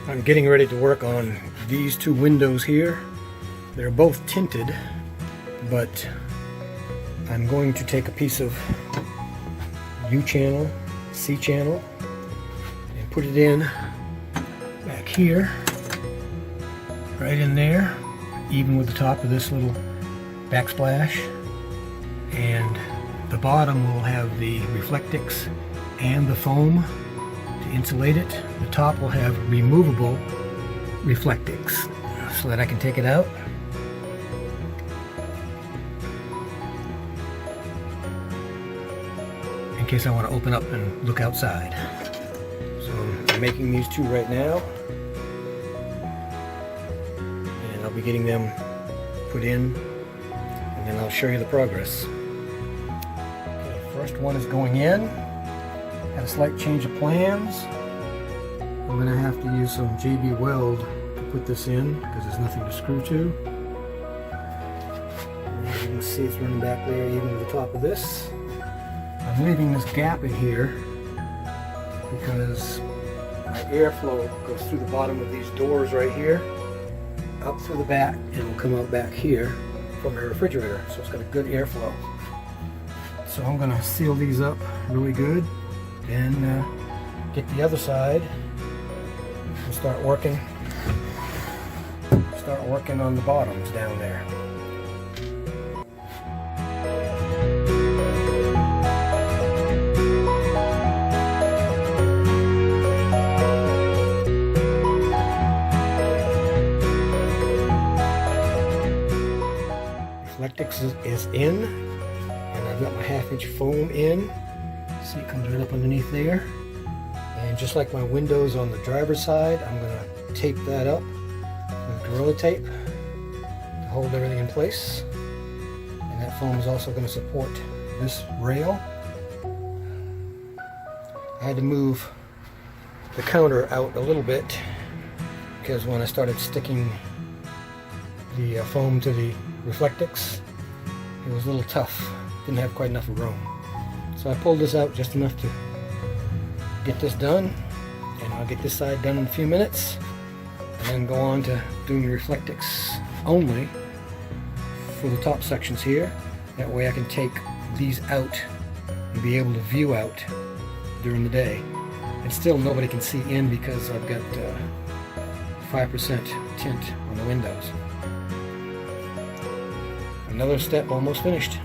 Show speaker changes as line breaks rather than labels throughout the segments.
I'm getting ready to work on these two windows here. They're both tinted, but I'm going to take a piece of U channel, C channel, and put it in back here, right in there, even with the top of this little backsplash. And the bottom will have the Reflectix and the foam to insulate it. The top will have removable Reflectix so that I can take it out. In case I want to open up and look outside. So I'm making these two right now. And I'll be getting them put in, and then I'll show you the progress. Okay, first one is going in. Had a slight change of plans. I'm going to have to use some JB Weld to put this in because there's nothing to screw to. And as you can see, it's running back there even with the top of this. I'm leaving this gap in here because my airflow goes through the bottom of these doors right here, up through the back, and will come out back here from the refrigerator. So it's got a good airflow. So I'm going to seal these up really good. Then get the other side and start working on the bottoms down there. Reflectix is in, and I've got my 1/2-inch foam in. See, it comes right up underneath there. And just like my windows on the driver's side, I'm going to tape that up with Gorilla Tape to hold everything in place. And that foam is also going to support this rail. I had to move the counter out a little bit because when I started sticking the foam to the Reflectix, it was a little tough. Didn't have quite enough room. So I pulled this out just enough to get this done, and I'll get this side done in a few minutes, and then go on to doing Reflectix only for the top sections here. That way I can take these out and be able to view out during the day. And still nobody can see in because I've got 5% tint on the windows. Another step almost finished.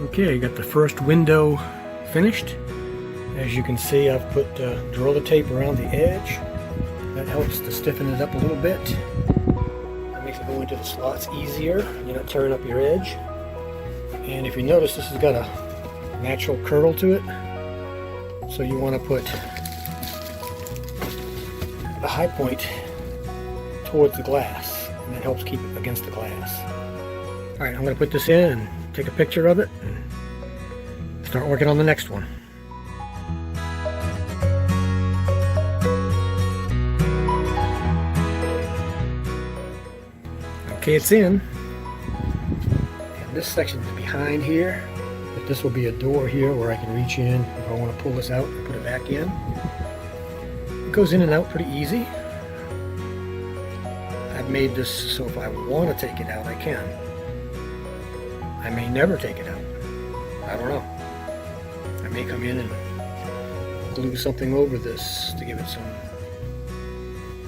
Okay, I got the first window finished. As you can see, I've put Gorilla Tape around the edge. That helps to stiffen it up a little bit. That makes it go into the slots easier. You're not tearing up your edge. And if you notice, this has got a natural curl to it. So you want to put the high point towards the glass, and that helps keep it against the glass. Alright, I'm going to put this in and take a picture of it and start working on the next one. Okay, it's in. And this section is behind here, but this will be a door here where I can reach in if I want to pull this out and put it back in. It goes in and out pretty easy. I've made this so if I want to take it out, I can. I may never take it out. I don't know. I may come in and glue something over this to give it some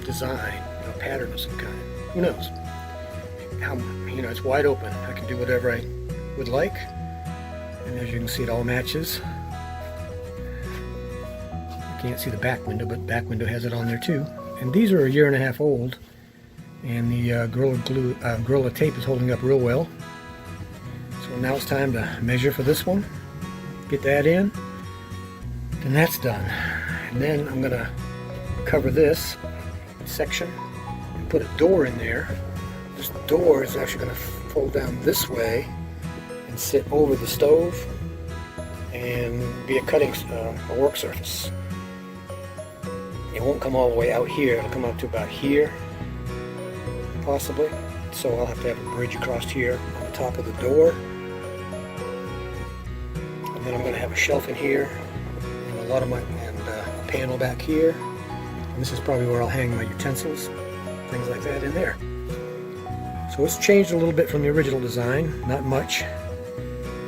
design, pattern of some kind. Who knows? It's wide open. I can do whatever I would like. And as you can see, it all matches. You can't see the back window, but the back window has it on there too. And these are 1.5 years old. And the Gorilla Tape is holding up real well. So now it's time to measure for this one. Get that in. Then that's done. And then I'm going to cover this section and put a door in there. This door is actually going to fold down this way and sit over the stove and be a work surface. it won't come all the way out here. It'll come up to about here, possibly. So I'll have to have a bridge across here on the top of the door. And then I'm going to have a shelf in here, and a panel back here. And this is probably where I'll hang my utensils, things like that in there. So it's changed a little bit from the original design, not much,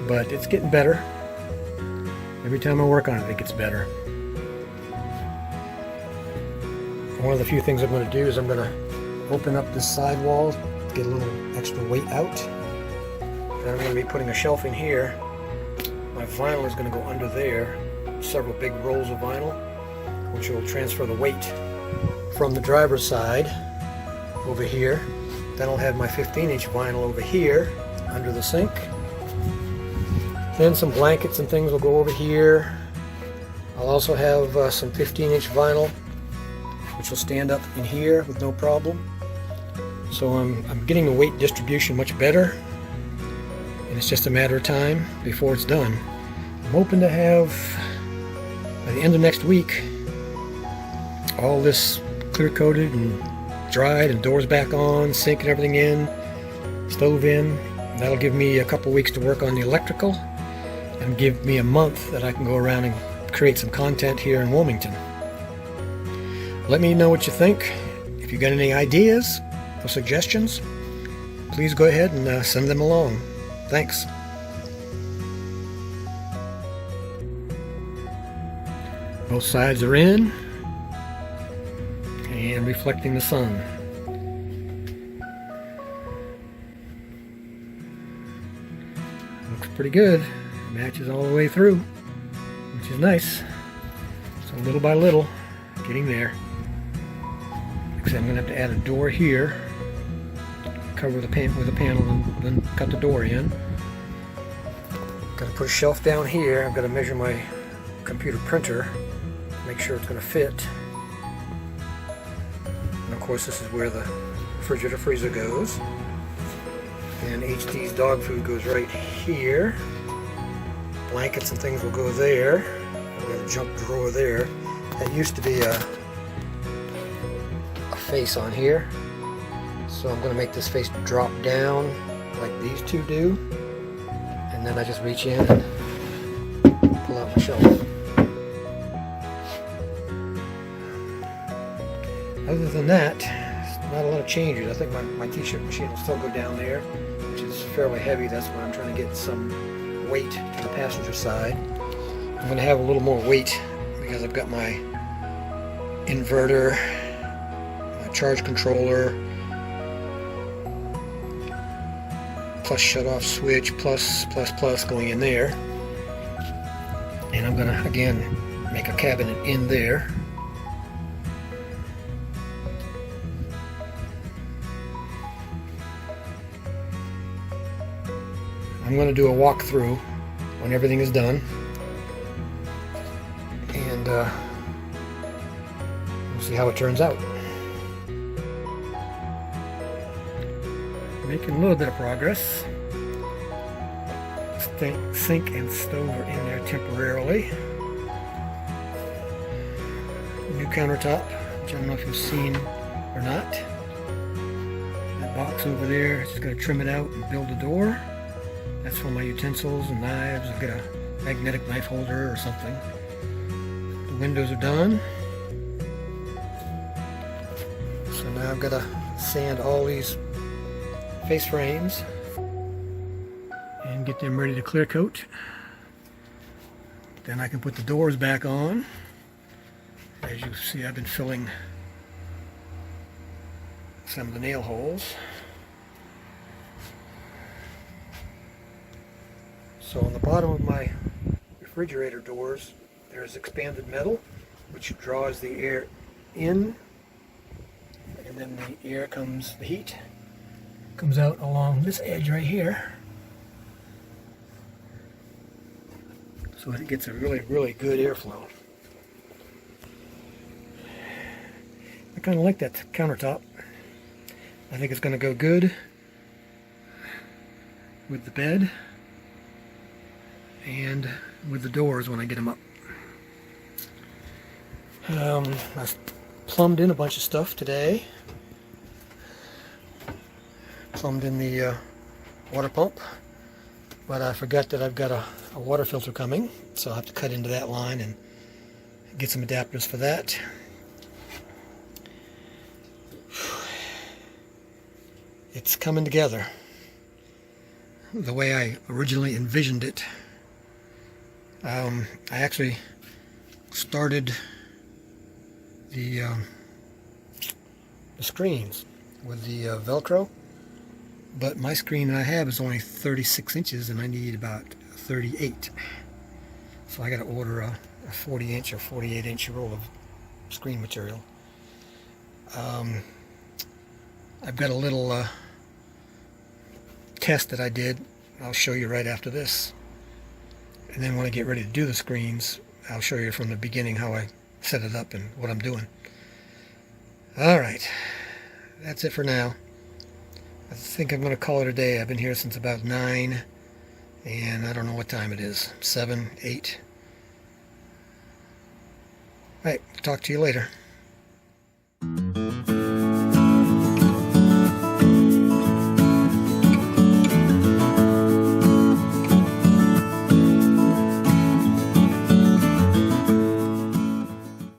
but it's getting better. Every time I work on it, it gets better. One of the few things I'm going to do is I'm going to open up this side wall, get a little extra weight out. Then I'm going to be putting a shelf in here. My vinyl is going to go under there, several big rolls of vinyl, which will transfer the weight from the driver's side over here. Then I'll have my 15-inch vinyl over here under the sink. Then some blankets and things will go over here. I'll also have some 15-inch vinyl, which will stand up in here with no problem. So I'm getting the weight distribution much better, and it's just a matter of time before it's done. I'm hoping to have, by the end of next week, all this clear coated and dried and doors back on, sink and everything in, stove in. That'll give me a couple weeks to work on the electrical and give me a month that I can go around and create some content here in Wilmington. Let me know what you think. If you got any ideas or suggestions, please go ahead and send them along. Thanks. Both sides are in and reflecting the sun. Looks pretty good. Matches all the way through, which is nice. So little by little, getting there. Except I'm going to have to add a door here, cover the pan with a panel, and then cut the door in. Got to put a shelf down here. I've got to measure my computer printer, make sure it's going to fit. And of course, this is where the refrigerator freezer goes. And HD's dog food goes right here. Blankets and things will go there. I've got a junk drawer there. That used to be a face on here. So I'm going to make this face drop down like these two do. And then I just reach in and pull out my shelf. Other than that, not a lot of changes. I think my t-shirt machine will still go down there, which is fairly heavy. That's why I'm trying to get some weight to the passenger side. I'm going to have a little more weight because I've got my inverter, my charge controller, plus shut-off switch, plus going in there. And I'm going to, again, make a cabinet in there. I'm going to do a walkthrough when everything is done, and we'll see how it turns out. Making a little bit of progress. Sink and stove are in there temporarily. New countertop, which I don't know if you've seen or not. That box over there, just going to trim it out and build a door. That's for my utensils and knives. I've got a magnetic knife holder or something. The windows are done. So now I've got to sand all these face frames and get them ready to clear coat. Then I can put the doors back on. As you see, I've been filling some of the nail holes. So on the bottom of my refrigerator doors, there's expanded metal, which draws the air in, and then the heat comes out along this edge right here. So it gets a really, really good airflow. I kind of like that countertop. I think it's going to go good with the bed and with the doors when I get them up. I plumbed in a bunch of stuff today. Plumbed in the water pump, but I forgot that I've got a water filter coming, so I'll have to cut into that line and get some adapters for that. It's coming together the way I originally envisioned it. I actually started the screens with the Velcro, but my screen that I have is only 36 inches and I need about 38. So I got to order a 40 inch or 48 inch roll of screen material. I've got a little test that I did. I'll show you right after this. And then when I get ready to do the screens, I'll show you from the beginning how I set it up and what I'm doing. Alright, that's it for now. I think I'm going to call it a day. I've been here since about 9, and I don't know what time it is. 7, 8. Alright, talk to you later.